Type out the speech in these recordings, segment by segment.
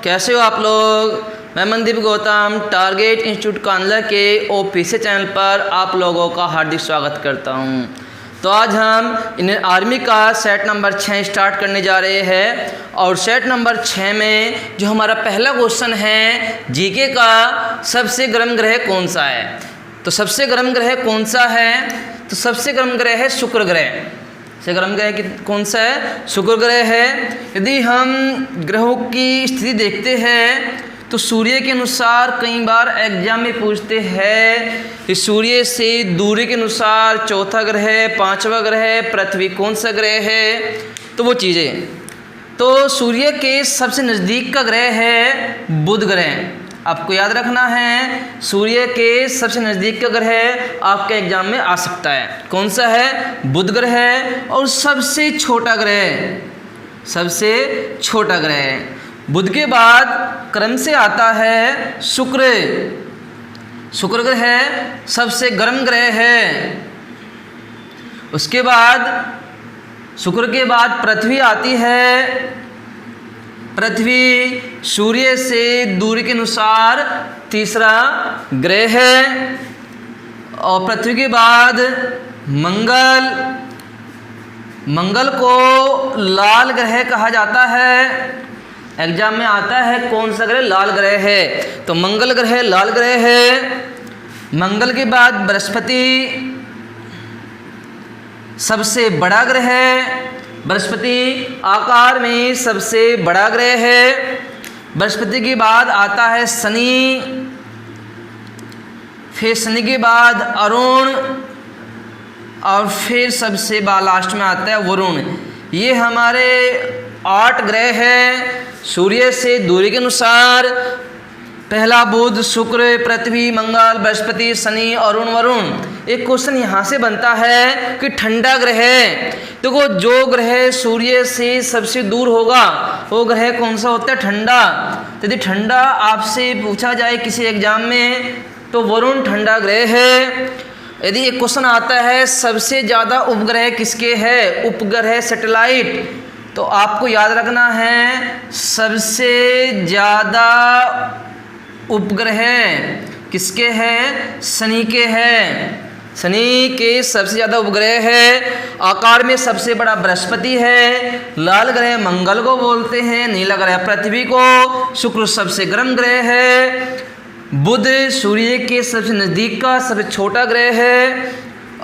कैसे हो आप लोग। मैं मनदीप गौतम टारगेट इंस्टीट्यूट कांदला के ऑफिशियल चैनल पर आप लोगों का हार्दिक स्वागत करता हूं। तो आज हम इंडियन आर्मी का सेट नंबर 6 स्टार्ट करने जा रहे हैं और सेट नंबर 6 में जो हमारा पहला क्वेश्चन है जीके का, सबसे गर्म ग्रह कौन सा है। तो सबसे गर्म ग्रह कौन सा है, तो सबसे गर्म ग्रह है शुक्र ग्रह। सबसे गर्म ग्रह कौन सा है, शुक्र ग्रह है। यदि हम ग्रहों की स्थिति देखते हैं तो सूर्य के अनुसार कई बार एग्जाम में पूछते हैं कि सूर्य से दूरी के अनुसार चौथा ग्रह, पांचवा ग्रह, पृथ्वी कौन सा ग्रह है, तो वो चीज़ें। तो सूर्य के सबसे नज़दीक का ग्रह है बुध ग्रह। आपको याद रखना है सूर्य के सबसे नज़दीक का ग्रह आपके एग्जाम में आ सकता है। कौन सा है, बुध ग्रह है। और सबसे छोटा ग्रह, सबसे छोटा ग्रह बुध के बाद क्रम से आता है शुक्र। शुक्र ग्रह सबसे गर्म ग्रह है। उसके बाद शुक्र के बाद पृथ्वी आती है। पृथ्वी सूर्य से दूरी के अनुसार तीसरा ग्रह है। और पृथ्वी के बाद मंगल। मंगल को लाल ग्रह कहा जाता है। एग्जाम में आता है कौन सा ग्रह, लाल ग्रह है। तो मंगल ग्रह लाल ग्रह है। मंगल के बाद बृहस्पति सबसे बड़ा ग्रह है। बृहस्पति आकार में सबसे बड़ा ग्रह है। बृहस्पति के बाद आता है शनि, फिर शनि के बाद अरुण और फिर सबसे लास्ट में आता है वरुण। ये हमारे 8 ग्रह हैं सूर्य से दूरी के अनुसार। पहला बुध, शुक्र, पृथ्वी, मंगल, बृहस्पति, शनि, अरुण, वरुण। एक क्वेश्चन यहाँ से बनता है कि ठंडा ग्रह, देखो जो ग्रह सूर्य से सबसे दूर होगा वो ग्रह कौन सा होता है, ठंडा। यदि ठंडा आपसे पूछा जाए किसी एग्जाम में तो वरुण ठंडा ग्रह है। यदि एक क्वेश्चन आता है सबसे ज़्यादा उपग्रह किसके है, उपग्रह सैटेलाइट, तो आपको याद रखना है सबसे ज़्यादा उपग्रह किसके हैं, शनि के हैं। शनि के सबसे ज़्यादा उपग्रह है। आकार में सबसे बड़ा बृहस्पति है। लाल ग्रह मंगल को बोलते हैं, नीला ग्रह पृथ्वी को। शुक्र सबसे गर्म ग्रह है। बुध सूर्य के सबसे नज़दीक का सबसे छोटा ग्रह है।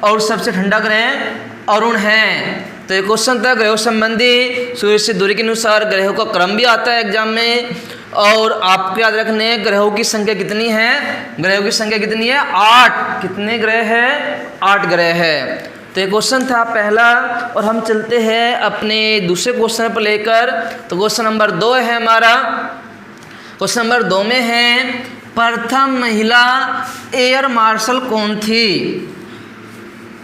और सबसे ठंडा ग्रह अरुण है। तो ये क्वेश्चन था ग्रहों संबंधी। सूर्य से दूरी के अनुसार ग्रहों का क्रम भी आता है एग्जाम में। और आपको याद रखने ग्रहों की संख्या कितनी है, ग्रहों की संख्या कितनी है, 8। कितने ग्रह है, 8 ग्रह है। तो ये क्वेश्चन था पहला। और हम चलते हैं अपने दूसरे क्वेश्चन पर लेकर। तो क्वेश्चन नंबर 2 है हमारा। क्वेश्चन नंबर 2 में है प्रथम महिला एयर मार्शल कौन थी।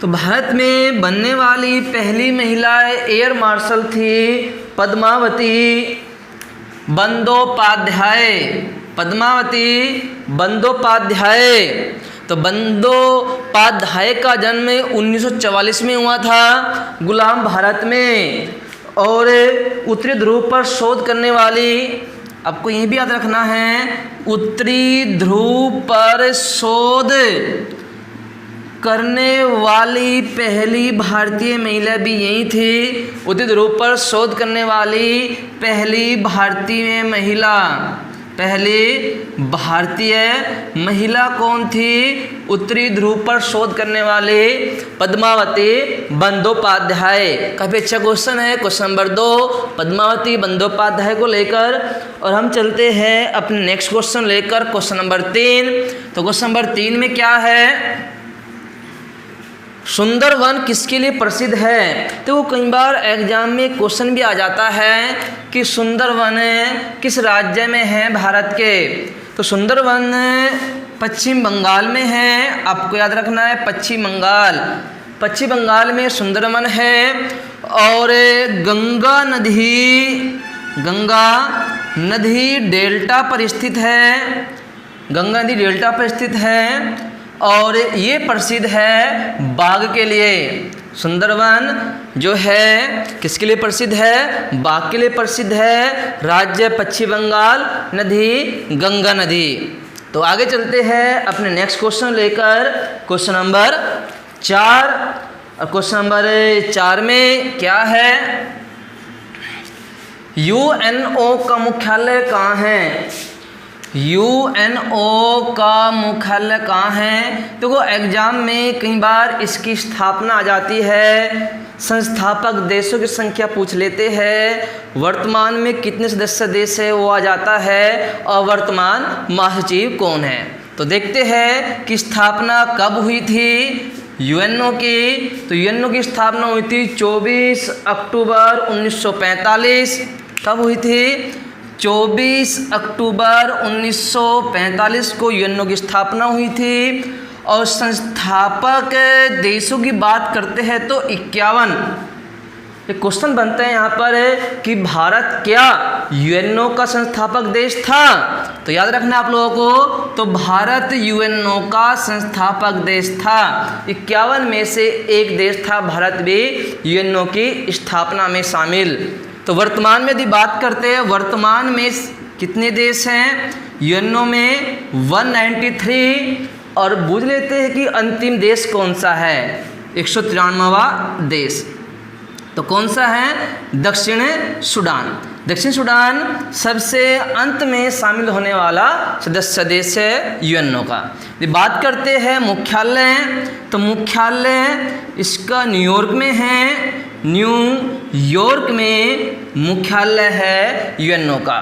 तो भारत में बनने वाली पहली महिला एयर मार्शल थी पद्मावती बंदोपाध्याय। पद्मावती बंदोपाध्याय। तो बंदोपाध्याय का जन्म 1944 में हुआ था गुलाम भारत में। और उत्तरी ध्रुव पर शोध करने वाली, आपको ये भी याद रखना है, उत्तरी ध्रुव पर शोध करने वाली पहली भारतीय महिला भी यही थी। उत्तरी ध्रुव पर शोध करने वाली पहली भारतीय महिला, पहली भारतीय महिला कौन थी, उत्तरी ध्रुव पर शोध करने वाले पद्मावती बंदोपाध्याय। काफ़ी अच्छा क्वेश्चन है। क्वेश्चन नंबर 2 पद्मावती बंदोपाध्याय को लेकर। और हम चलते हैं अपने नेक्स्ट क्वेश्चन लेकर, क्वेश्चन नंबर 3। तो क्वेश्चन नंबर 3 में क्या है, सुंदरवन किसके लिए प्रसिद्ध है। तो वो कई बार एग्जाम में क्वेश्चन भी आ जाता है कि सुंदरवन किस राज्य में है भारत के। तो सुंदरवन पश्चिम बंगाल में है। आपको याद रखना है पश्चिम बंगाल। पश्चिम बंगाल में सुंदरवन है। और गंगा नदी डेल्टा पर स्थित है। गंगा नदी डेल्टा पर स्थित है। और ये प्रसिद्ध है बाघ के लिए। सुंदरवन जो है किसके लिए प्रसिद्ध है? बाघ के लिए प्रसिद्ध है। राज्य पश्चिम बंगाल, नदी गंगा नदी। तो आगे चलते हैं अपने नेक्स्ट क्वेश्चन लेकर, क्वेश्चन नंबर 4। और क्वेश्चन नंबर 4 में क्या है? यूएनओ का मुख्यालय कहाँ है? यूएनओ का मुख्यालय कहाँ है? तो वो एग्जाम में कई बार इसकी स्थापना आ जाती है, संस्थापक देशों की संख्या पूछ लेते हैं, वर्तमान में कितने सदस्य देश है वो आ जाता है, और वर्तमान महासचिव कौन है। तो देखते हैं कि स्थापना कब हुई थी यूएनओ की। तो यूएनओ की स्थापना हुई थी 24 अक्टूबर 1945। कब हुई थी? 24 अक्टूबर 1945 को यूएनओ की स्थापना हुई थी। और संस्थापक देशों की बात करते हैं तो 51। एक क्वेश्चन बनता है यहाँ पर कि भारत क्या यूएनओ का संस्थापक देश था? तो याद रखना आप लोगों को, तो भारत यूएनओ का संस्थापक देश था। 51 में से एक देश था भारत भी यूएनओ की स्थापना में शामिल। तो वर्तमान में यदि बात करते हैं, वर्तमान में कितने देश हैं यूएनओ में? 193। और पूछ लेते हैं कि अंतिम देश कौन सा है? 193वां देश। तो कौन सा है? दक्षिण सूडान। दक्षिण सूडान सबसे अंत में शामिल होने वाला सदस्य देश है यूएनओ का। यदि बात करते हैं मुख्यालय, तो मुख्यालय इसका न्यूयॉर्क में है। न्यूयॉर्क में मुख्यालय है यूएनओ का।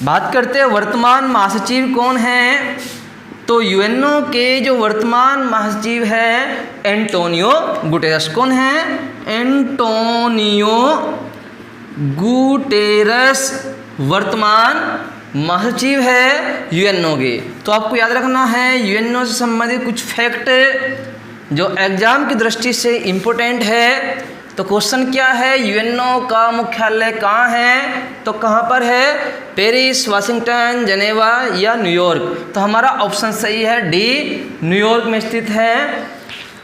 बात करते हैं वर्तमान महासचिव कौन है? तो यूएनओ के जो वर्तमान महासचिव है एंटोनियो गुटेरस। कौन है? एंटोनियो गुटेरस वर्तमान महासचिव है यूएनओ के। तो आपको याद रखना है यूएनओ से संबंधित कुछ फैक्ट जो एग्जाम की दृष्टि से इम्पोर्टेंट है। तो क्वेश्चन क्या है? यूएनओ का मुख्यालय कहाँ है? तो कहाँ पर है? पेरिस, वाशिंगटन, जेनेवा या न्यूयॉर्क। तो हमारा ऑप्शन सही है डी, न्यूयॉर्क में स्थित है।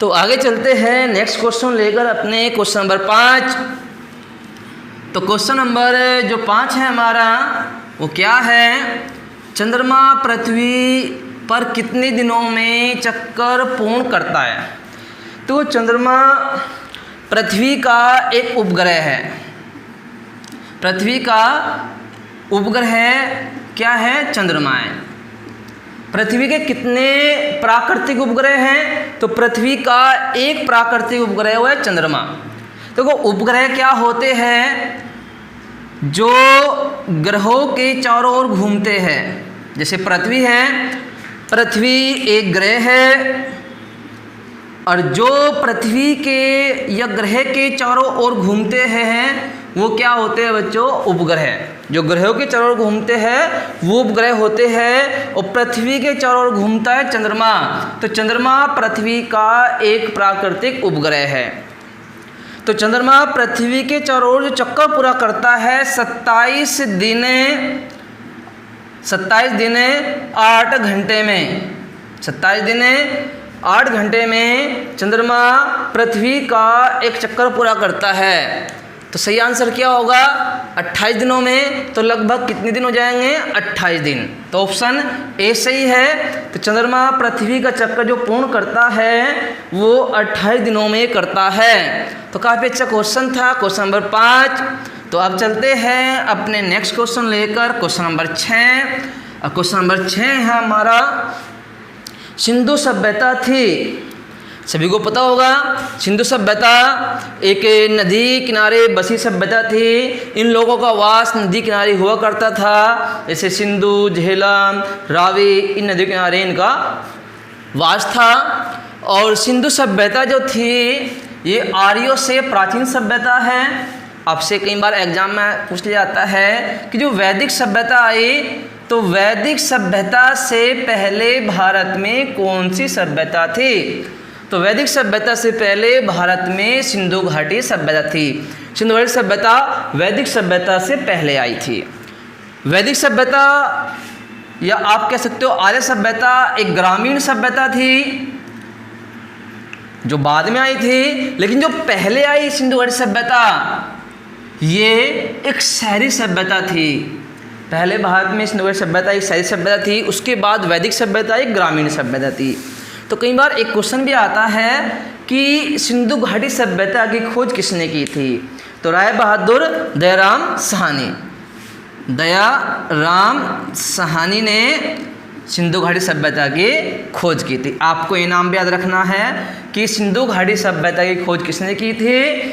तो आगे चलते हैं नेक्स्ट क्वेश्चन लेकर अपने क्वेश्चन नंबर 5। तो क्वेश्चन नंबर जो 5 है हमारा वो क्या है? चंद्रमा पृथ्वी पर कितने दिनों में चक्कर पूर्ण करता है? तो चंद्रमा पृथ्वी का एक उपग्रह है। पृथ्वी का उपग्रह क्या है? चंद्रमा है। पृथ्वी के कितने प्राकृतिक उपग्रह हैं? तो पृथ्वी का एक प्राकृतिक उपग्रह हुआ है चंद्रमा। देखो उपग्रह क्या होते हैं? जो ग्रहों के चारों ओर घूमते हैं। जैसे पृथ्वी है, पृथ्वी एक ग्रह है, और जो पृथ्वी के या ग्रह के चारों ओर घूमते हैं वो क्या होते हैं बच्चों? उपग्रह। जो ग्रहों के चारों ओर घूमते हैं वो उपग्रह होते हैं। और पृथ्वी के चारों ओर घूमता है चंद्रमा। तो चंद्रमा पृथ्वी का एक प्राकृतिक उपग्रह है। तो चंद्रमा पृथ्वी के चारों ओर जो चक्कर पूरा करता है 27 दिन 8 घंटे में। 27 दिन 8 घंटे में चंद्रमा पृथ्वी का एक चक्कर पूरा करता है। तो सही आंसर क्या होगा? 28 दिनों में। तो लगभग कितने दिन हो जाएंगे? 28 दिन। तो ऑप्शन ए सही है। तो चंद्रमा पृथ्वी का चक्कर जो पूर्ण करता है वो 28 दिनों में करता है। तो काफ़ी अच्छा क्वेश्चन था, क्वेश्चन नंबर 5। तो अब चलते हैं अपने नेक्स्ट क्वेश्चन लेकर, क्वेश्चन नंबर 6। और क्वेश्चन नंबर 6 है हमारा, सिंधु सभ्यता थी। सभी को पता होगा सिंधु सभ्यता एक नदी किनारे बसी सभ्यता थी। इन लोगों का वास नदी किनारे हुआ करता था। जैसे सिंधु, झेलम, रावी, इन नदी किनारे इनका वास था। और सिंधु सभ्यता जो थी ये आर्यों से प्राचीन सभ्यता है। आपसे कई बार एग्जाम में पूछ लिया जाता है कि जो वैदिक सभ्यता आई, तो वैदिक सभ्यता से पहले भारत में कौन सी सभ्यता थी? तो वैदिक सभ्यता से पहले भारत में सिंधु घाटी सभ्यता थी। सिंधु घाटी सभ्यता वैदिक सभ्यता से पहले आई थी। वैदिक सभ्यता या आप कह सकते हो आर्य सभ्यता एक ग्रामीण सभ्यता थी जो बाद में आई थी, लेकिन जो पहले आई सिंधु घाटी सभ्यता ये एक शहरी सभ्यता थी। पहले भारत में सिंधु घाटी सभ्यता एक शहरी सभ्यता थी, उसके बाद वैदिक सभ्यता एक ग्रामीण सभ्यता थी। तो कई बार एक क्वेश्चन भी आता है कि सिंधु घाटी सभ्यता की खोज किसने की थी? तो राय बहादुर दयाराम साहनी ने सिंधु घाटी सभ्यता की खोज की थी। आपको इनाम भी याद रखना है कि सिंधु घाटी सभ्यता की खोज किसने की थी?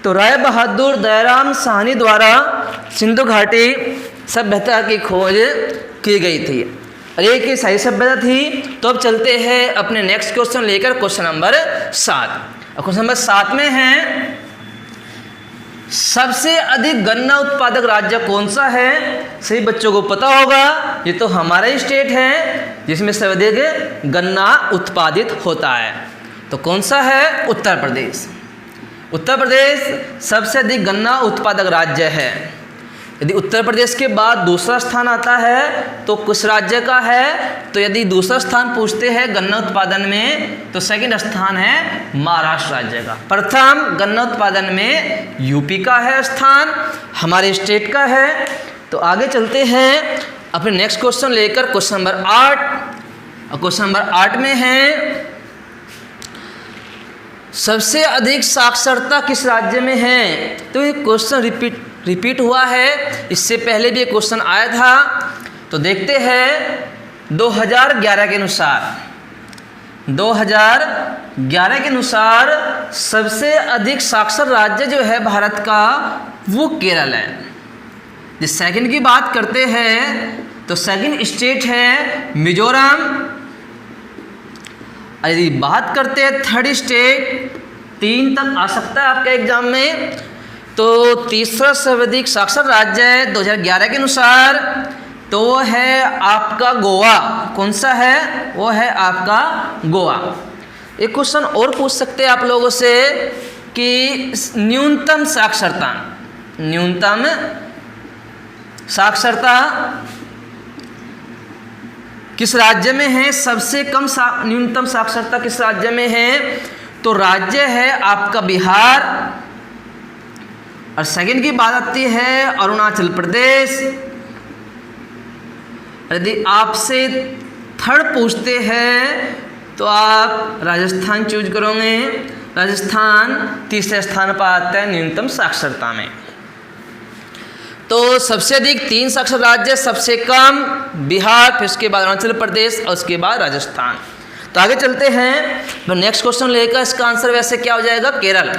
तो राय बहादुर दयाराम साहनी द्वारा सिंधु घाटी सभ्यता की खोज की गई थी। और एक ही सही सभ्यता थी। तो अब चलते हैं अपने नेक्स्ट क्वेश्चन लेकर, क्वेश्चन नंबर 7। और क्वेश्चन नंबर 7 में है सबसे अधिक गन्ना उत्पादक राज्य कौन सा है? सभी बच्चों को पता होगा, ये तो हमारा ही स्टेट है जिसमें सबसे अधिक गन्ना उत्पादित होता है। तो कौन सा है? उत्तर प्रदेश। उत्तर प्रदेश सबसे अधिक गन्ना उत्पादक राज्य है। यदि उत्तर प्रदेश के बाद दूसरा स्थान आता है तो किस राज्य का है? तो यदि दूसरा स्थान पूछते हैं गन्ना उत्पादन में तो सेकंड स्थान है महाराष्ट्र राज्य का। प्रथम गन्ना उत्पादन में यूपी का है स्थान, हमारे स्टेट का है। तो आगे चलते हैं अपने नेक्स्ट क्वेश्चन लेकर, क्वेश्चन नंबर 8। और क्वेश्चन नंबर 8 में है सबसे अधिक साक्षरता किस राज्य में है? तो ये क्वेश्चन रिपीट हुआ है, इससे पहले भी एक क्वेश्चन आया था। तो देखते हैं 2011 के अनुसार सबसे अधिक साक्षर राज्य जो है भारत का वो केरल है। जिस सेकंड की बात करते हैं तो सेकंड स्टेट है मिजोरम। यदि बात करते हैं थर्ड स्टेट, 3 तक आ सकता है आपके एग्जाम में, तो तीसरा सर्वाधिक साक्षर राज्य है 2011 के अनुसार तो वो है आपका गोवा। कौन सा है? वो है आपका गोवा। एक क्वेश्चन और पूछ सकते हैं आप लोगों से कि न्यूनतम साक्षरता किस राज्य में है? सबसे कम न्यूनतम साक्षरता किस राज्य में है? तो राज्य है आपका बिहार। और सेकंड की बात आती है अरुणाचल प्रदेश। यदि आपसे थर्ड पूछते हैं तो आप राजस्थान चूज करोगे। राजस्थान तीसरे स्थान पर आता है न्यूनतम साक्षरता में। तो सबसे अधिक 3 साक्षर राज्य, सबसे कम बिहार, फिर उसके बाद अरुणाचल प्रदेश और उसके बाद राजस्थान। तो आगे चलते हैं नेक्स्ट क्वेश्चन लेकर। इसका आंसर वैसे क्या हो जाएगा? केरल।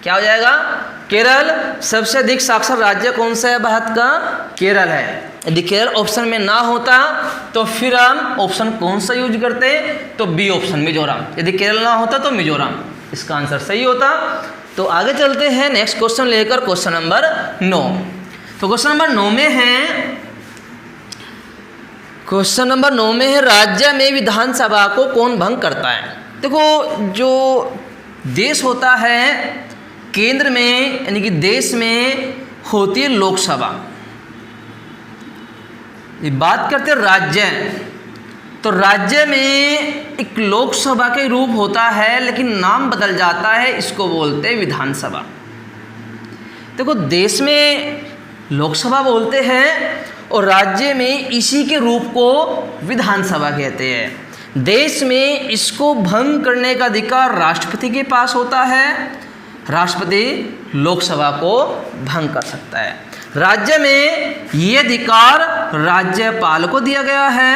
क्या हो जाएगा? केरल। सबसे अधिक साक्षर राज्य कौन सा है भारत का? केरल है। यदि केरल ऑप्शन में ना होता तो फिर हम ऑप्शन कौन सा यूज करते? तो बी ऑप्शन मिजोरम। यदि केरल ना होता तो मिजोरम इसका आंसर सही होता। तो आगे चलते हैं नेक्स्ट क्वेश्चन लेकर, क्वेश्चन नंबर 9। तो क्वेश्चन नंबर 9 में है राज्य में विधानसभा को कौन भंग करता है? देखो, जो देश होता है केंद्र में यानी कि देश में होती है लोकसभा। ये बात करते हैं राज्य, तो राज्य में एक लोकसभा के रूप होता है लेकिन नाम बदल जाता है, इसको बोलते हैं विधानसभा। देखो, देश में लोकसभा बोलते हैं और राज्य में इसी के रूप को विधानसभा कहते हैं। देश में इसको भंग करने का अधिकार राष्ट्रपति के पास होता है। राष्ट्रपति लोकसभा को भंग कर सकता है। राज्य में ये अधिकार राज्यपाल को दिया गया है।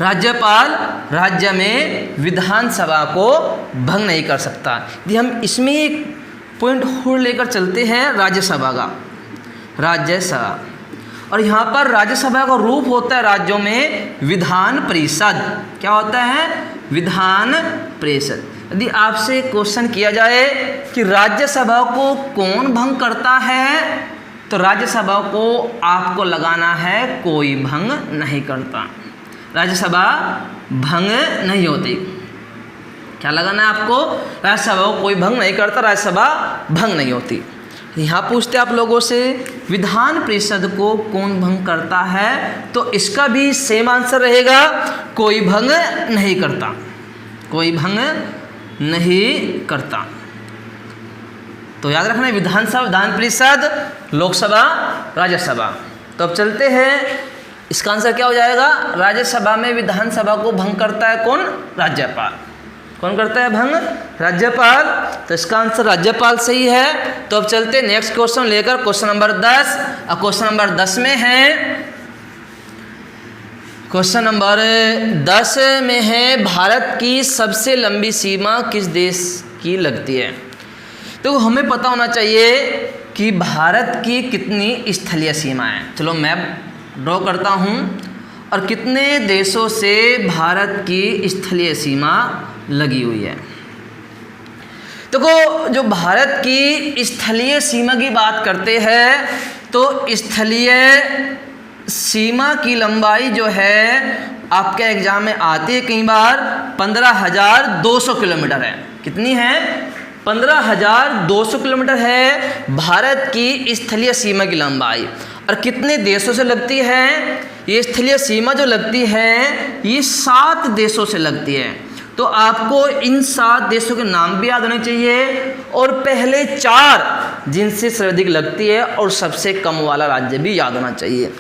राज्यपाल राज्य में विधानसभा को भंग नहीं कर सकता। यदि हम इसमें एक पॉइंट और लेकर चलते हैं राज्यसभा का, राज्यसभा, और यहाँ पर राज्यसभा का रूप होता है राज्यों में विधान परिषद। क्या होता है? विधान परिषद। यदि आपसे क्वेश्चन किया जाए कि राज्यसभा को कौन भंग करता है, तो राज्यसभा को आपको लगाना है कोई भंग नहीं करता। राज्यसभा भंग नहीं होती। क्या लगाना है आपको? राज्यसभा को कोई भंग नहीं करता, राज्यसभा भंग नहीं होती। यहाँ पूछते आप लोगों से विधान परिषद को कौन भंग करता है, तो इसका भी सेम आंसर रहेगा, कोई भंग नहीं करता, कोई भंग नहीं करता। तो याद रखना विधानसभा, विधान परिषद, लोकसभा, राज्यसभा। तो अब चलते हैं, इसका आंसर क्या हो जाएगा, राज्यसभा में विधानसभा को भंग करता है कौन, राज्यपाल। कौन करता है भंग, राज्यपाल। तो इसका आंसर राज्यपाल सही है। तो अब चलते हैं नेक्स्ट क्वेश्चन लेकर, क्वेश्चन नंबर 10। और क्वेश्चन नंबर 10 में है, क्वेश्चन नंबर 10 में है भारत की सबसे लंबी सीमा किस देश की लगती है। तो हमें पता होना चाहिए कि भारत की कितनी स्थलीय सीमाएं। चलो मैप ड्रॉ करता हूं, और कितने देशों से भारत की स्थलीय सीमा लगी हुई है। देखो जो भारत की स्थलीय सीमा की बात करते हैं, तो स्थलीय सीमा की लंबाई जो है आपके एग्जाम में आती है कई बार 15,200 किलोमीटर है। कितनी है, 15,200 किलोमीटर है भारत की स्थलीय सीमा की लंबाई। और कितने देशों से लगती है, ये स्थलीय सीमा जो लगती है ये 7 देशों से लगती है। तो आपको इन 7 देशों के नाम भी याद होने चाहिए, और पहले 4 जिनसे सर्वाधिक लगती है, और सबसे कम वाला राज्य भी याद होना चाहिए।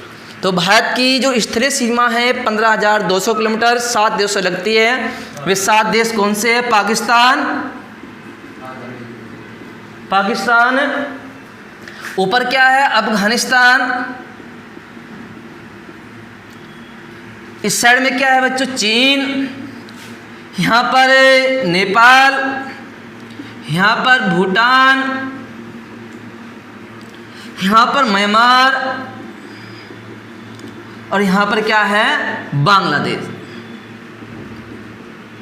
तो भारत की जो स्थलीय सीमा है 15,200 किलोमीटर, 7 देशों से लगती है। वे 7 देश कौन से हैं, पाकिस्तान, पाकिस्तान, ऊपर क्या है अफगानिस्तान, इस साइड में क्या है बच्चों, चीन, यहाँ पर नेपाल, यहाँ पर भूटान, यहाँ पर म्यांमार, और यहाँ पर क्या है बांग्लादेश।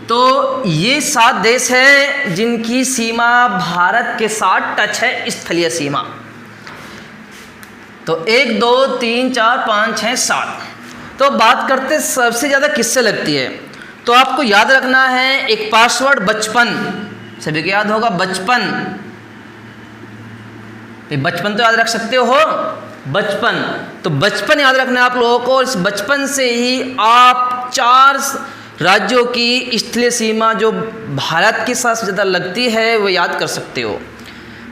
तो ये 7 देश हैं जिनकी सीमा भारत के साथ टच है, स्थलीय सीमा। तो 1 2 3 4 5 6 7। तो बात करते सबसे ज़्यादा किससे लगती है, तो आपको याद रखना है एक पासवर्ड बचपन, सभी को याद होगा बचपन। बचपन तो याद रख सकते हो, बचपन। तो बचपन याद रखना है आप लोगों को, और इस बचपन से ही आप 4 राज्यों की स्थलीय सीमा जो भारत के साथ ज़्यादा लगती है वो याद कर सकते हो।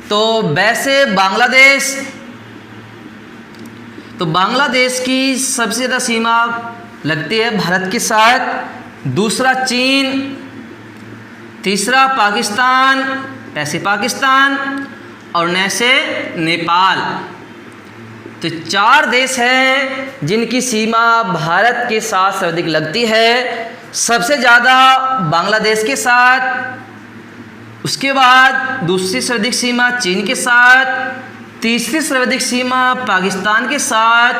तो वैसे बांग्लादेश, तो बांग्लादेश की सबसे ज़्यादा सीमा लगती है भारत के साथ, दूसरा चीन, तीसरा पाकिस्तान, ऐसे पाकिस्तान, और नैसे नेपाल। तो 4 देश हैं जिनकी सीमा भारत के साथ सर्वाधिक लगती है। सबसे ज़्यादा बांग्लादेश के साथ, उसके बाद दूसरी सर्वाधिक सीमा चीन के साथ, तीसरी सर्वाधिक सीमा पाकिस्तान के साथ,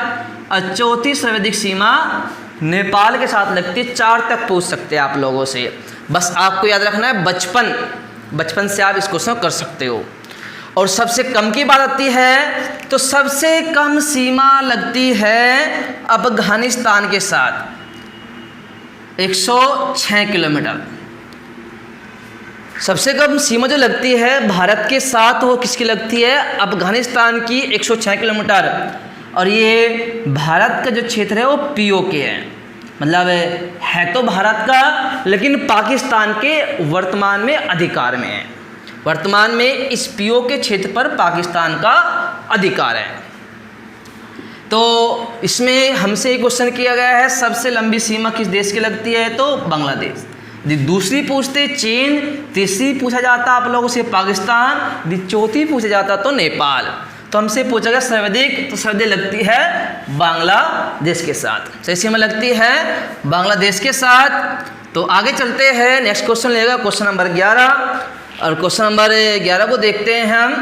और चौथी सर्वाधिक सीमा नेपाल के साथ लगती है। 4 तक पूछ सकते हैं आप लोगों से, बस आपको याद रखना है बचपन, बचपन से आप इस क्वेश्चन कर सकते हो। और सबसे कम की बात आती है, तो सबसे कम सीमा लगती है अफगानिस्तान के साथ, 106 किलोमीटर। सबसे कम सीमा जो लगती है भारत के साथ वो किसकी लगती है, अफगानिस्तान की 106 किलोमीटर। और ये भारत का जो क्षेत्र है वो POK है, मतलब है तो भारत का लेकिन पाकिस्तान के वर्तमान में अधिकार में है। वर्तमान में इस POK क्षेत्र पर पाकिस्तान का अधिकार है। तो इसमें हमसे एक क्वेश्चन किया गया है सबसे लंबी सीमा किस देश की लगती है, तो बांग्लादेश। दूसरी पूछते चीन, तीसरी पूछा जाता आप लोगों से पाकिस्तान, चौथी पूछा जाता तो नेपाल। तो हमसे पूछा गया सर्वाधिक, तो सर्वाधिक लगती है बांग्लादेश के साथ। सही सीमा लगती है बांग्लादेश के साथ। तो आगे चलते हैं, नेक्स्ट क्वेश्चन लेगा क्वेश्चन नंबर 11। और क्वेश्चन नंबर 11 को देखते हैं हम।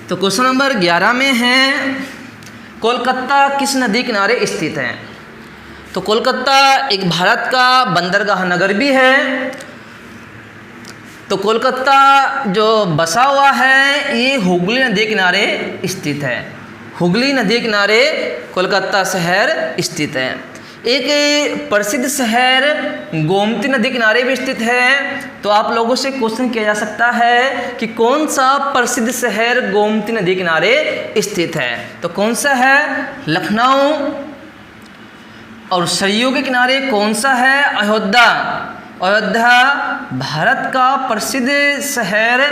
तो क्वेश्चन नंबर 11 में है कोलकाता किस नदी किनारे स्थित है। तो कोलकाता एक भारत का बंदरगाह नगर भी है। तो कोलकाता जो बसा हुआ है ये हुगली नदी किनारे स्थित है। हुगली नदी किनारे कोलकाता शहर स्थित है। एक प्रसिद्ध शहर गोमती नदी किनारे भी स्थित है। तो आप लोगों से क्वेश्चन किया जा सकता है कि कौन सा प्रसिद्ध शहर गोमती नदी किनारे स्थित है। तो कौन सा है? लखनऊ। और सरयू के किनारे कौन सा है? अयोध्या। अयोध्या भारत का प्रसिद्ध शहर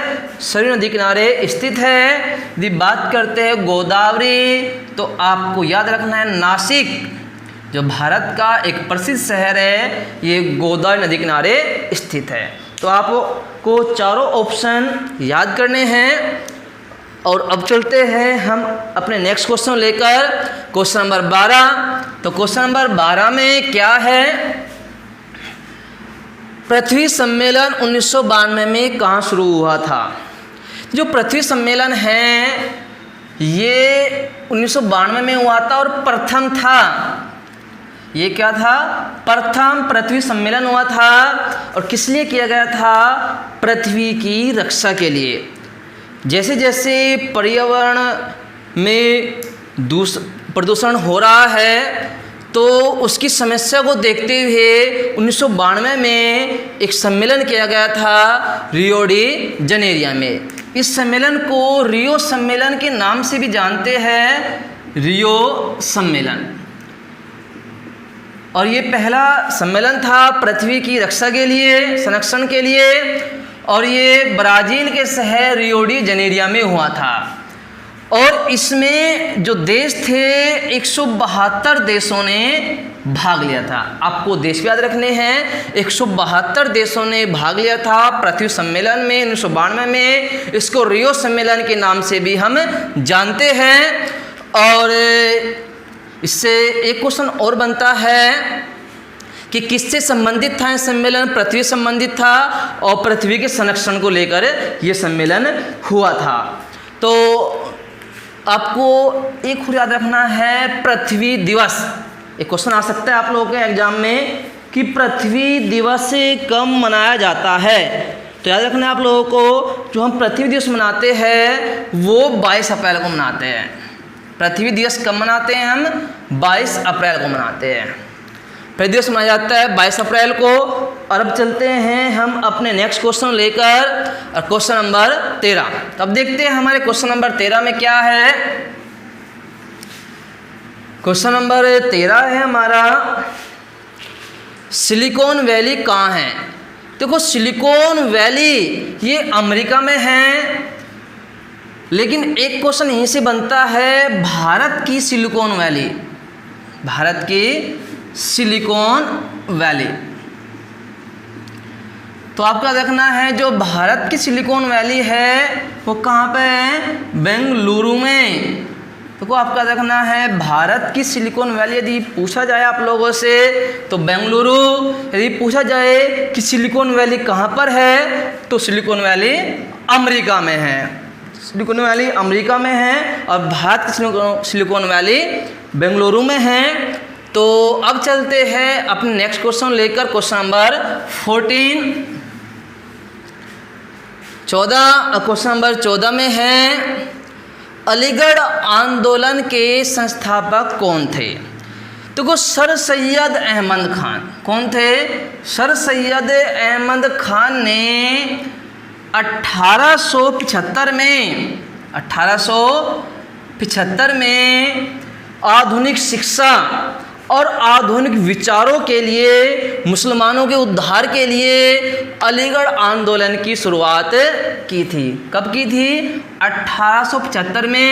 सरयू नदी किनारे स्थित है। यदि बात करते हैं गोदावरी, तो आपको याद रखना है नासिक, जो भारत का एक प्रसिद्ध शहर है, ये गोदावरी नदी किनारे स्थित है। तो आपको चारों ऑप्शन याद करने हैं। और अब चलते हैं हम अपने नेक्स्ट क्वेश्चन लेकर, क्वेश्चन नंबर 12। तो क्वेश्चन नंबर 12 में क्या है? पृथ्वी सम्मेलन 1992 में कहाँ शुरू हुआ था? जो पृथ्वी सम्मेलन है ये 1992 में हुआ था और प्रथम था। ये क्या था? प्रथम पृथ्वी सम्मेलन हुआ था। और किस लिए किया गया था? पृथ्वी की रक्षा के लिए। जैसे जैसे पर्यावरण में प्रदूषण हो रहा है, तो उसकी समस्या को देखते हुए 1992 में एक सम्मेलन किया गया था रियो डी जनेरिया में। इस सम्मेलन को रियो सम्मेलन के नाम से भी जानते हैं, रियो सम्मेलन। और ये पहला सम्मेलन था पृथ्वी की रक्षा के लिए, संरक्षण के लिए। और ये ब्राज़ील के शहर रियो डी जनेरिया में हुआ था। और इसमें जो देश थे 172 देशों ने भाग लिया था। आपको देश याद रखने हैं, 172 देशों ने भाग लिया था पृथ्वी सम्मेलन में 1992 में। इसको रियो सम्मेलन के नाम से भी हम जानते हैं। और इससे एक क्वेश्चन और बनता है कि किससे संबंधित था ये सम्मेलन? पृथ्वी संबंधित था और पृथ्वी के संरक्षण को लेकर ये सम्मेलन हुआ था। तो आपको एक और याद रखना है पृथ्वी दिवस। एक क्वेश्चन आ सकता है आप लोगों के एग्जाम में कि पृथ्वी दिवस कब मनाया जाता है। तो याद रखना है आप लोगों को, जो हम पृथ्वी दिवस मनाते हैं वो 22 अप्रैल को मनाते हैं। पृथ्वी दिवस कब मनाते हैं? हम 22 अप्रैल को मनाते हैं। पृथ्वी दिवस मनाया जाता है 22 अप्रैल को। और अब चलते हैं हम अपने नेक्स्ट क्वेश्चन लेकर, और क्वेश्चन नंबर 13। तब देखते हैं हमारे क्वेश्चन नंबर 13 में क्या है। क्वेश्चन नंबर 13 है हमारा, सिलिकॉन वैली कहाँ है? देखो सिलिकॉन वैली ये अमेरिका में है। लेकिन एक क्वेश्चन यहीं से बनता है, भारत की सिलिकॉन वैली, भारत की सिलिकॉन वैली। तो आपका देखना है जो भारत की सिलिकॉन वैली है वो कहाँ पे है? बेंगलुरु में। तो आपका देखना है भारत की सिलिकॉन वैली यदि पूछा जाए आप लोगों से तो बेंगलुरु। यदि पूछा जाए कि सिलिकॉन वैली कहाँ पर है तो सिलिकॉन वैली अमेरिका में है। सिलिकॉन वैली अमेरिका में है और भारत की सिलिकॉन वैली बेंगलुरु में है। तो अब चलते हैं अपने नेक्स्ट क्वेश्चन लेकर, क्वेश्चन नंबर 14। 14 क्वेश्चन नंबर 14 में है, अलीगढ़ आंदोलन के संस्थापक कौन थे? तो सर सैयद अहमद खान। कौन थे? सर सैयद अहमद खान ने 1875 में आधुनिक शिक्षा और आधुनिक विचारों के लिए, मुसलमानों के उद्धार के लिए अलीगढ़ आंदोलन की शुरुआत की थी। कब की थी? 1875 में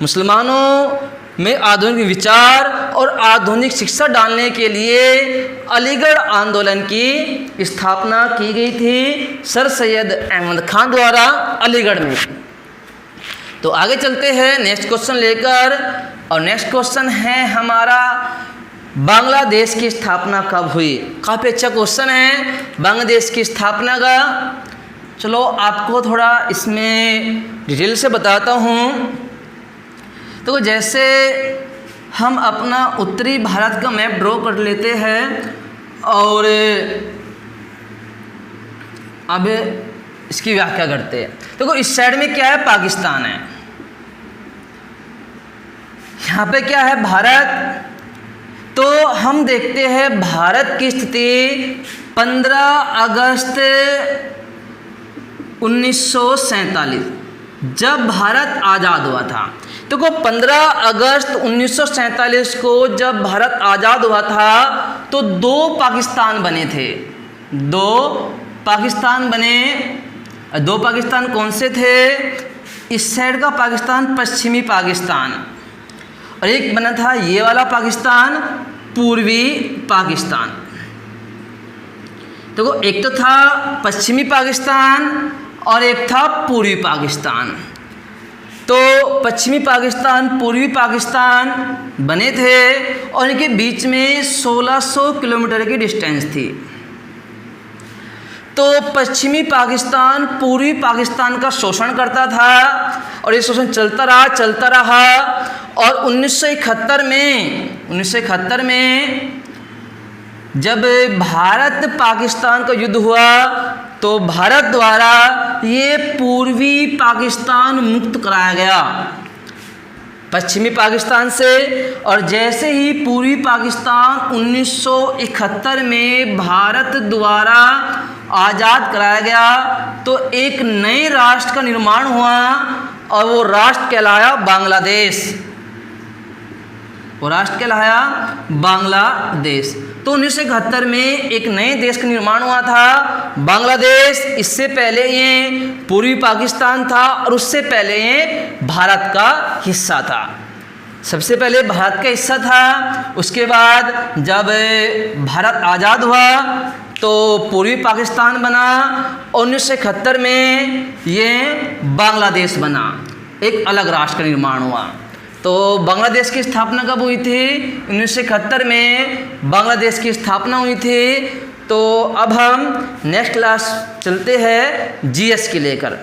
मुसलमानों में आधुनिक विचार और आधुनिक शिक्षा डालने के लिए अलीगढ़ आंदोलन की स्थापना की गई थी सर सैयद अहमद खान द्वारा अलीगढ़ में। तो आगे चलते हैं नेक्स्ट क्वेश्चन लेकर, और नेक्स्ट क्वेश्चन है हमारा, बांग्लादेश की स्थापना कब हुई? काफ़ी अच्छा क्वेश्चन है बांग्लादेश की स्थापना का। चलो आपको थोड़ा इसमें डिटेल से बताता हूँ। तो जैसे हम अपना उत्तरी भारत का मैप ड्रॉ कर लेते हैं और अब इसकी व्याख्या करते हैं। देखो इस साइड में क्या है? पाकिस्तान है। यहाँ पे क्या है? भारत। तो हम देखते हैं भारत की स्थिति 15 अगस्त 1947 जब भारत आज़ाद हुआ था। तो 15 अगस्त 1947 को जब भारत आज़ाद हुआ था तो दो पाकिस्तान बने थे। दो पाकिस्तान बने। दो पाकिस्तान कौन से थे? इस साइड का पाकिस्तान पश्चिमी पाकिस्तान, और एक बना था ये वाला पाकिस्तान पूर्वी पाकिस्तान। तो एक तो था पश्चिमी पाकिस्तान और एक था पूर्वी पाकिस्तान। तो पश्चिमी पाकिस्तान पूर्वी पाकिस्तान बने थे और इनके बीच में 1600 किलोमीटर की डिस्टेंस थी। तो पश्चिमी पाकिस्तान पूर्वी पाकिस्तान का शोषण करता था और ये शोषण चलता रहा और 1971 में जब भारत पाकिस्तान का युद्ध हुआ तो भारत द्वारा ये पूर्वी पाकिस्तान मुक्त कराया गया पश्चिमी पाकिस्तान से। और जैसे ही पूर्वी पाकिस्तान 1971 में भारत द्वारा आज़ाद कराया गया तो एक नए राष्ट्र का निर्माण हुआ और वो राष्ट्र कहलाया बांग्लादेश। वो राष्ट्र कहलाया बांग्लादेश। तो 1971 में एक नए देश का निर्माण हुआ था बांग्लादेश। इससे पहले ये पूर्वी पाकिस्तान था और उससे पहले ये भारत का हिस्सा था। सबसे पहले भारत का हिस्सा था, उसके बाद जब भारत आज़ाद हुआ तो पूर्वी पाकिस्तान बना और 1971 में ये बांग्लादेश बना, एक अलग राष्ट्र का निर्माण हुआ। तो बांग्लादेश की स्थापना कब हुई थी? 1971 में बांग्लादेश की स्थापना हुई थी। तो अब हम नेक्स्ट क्लास चलते हैं जीएस की लेकर।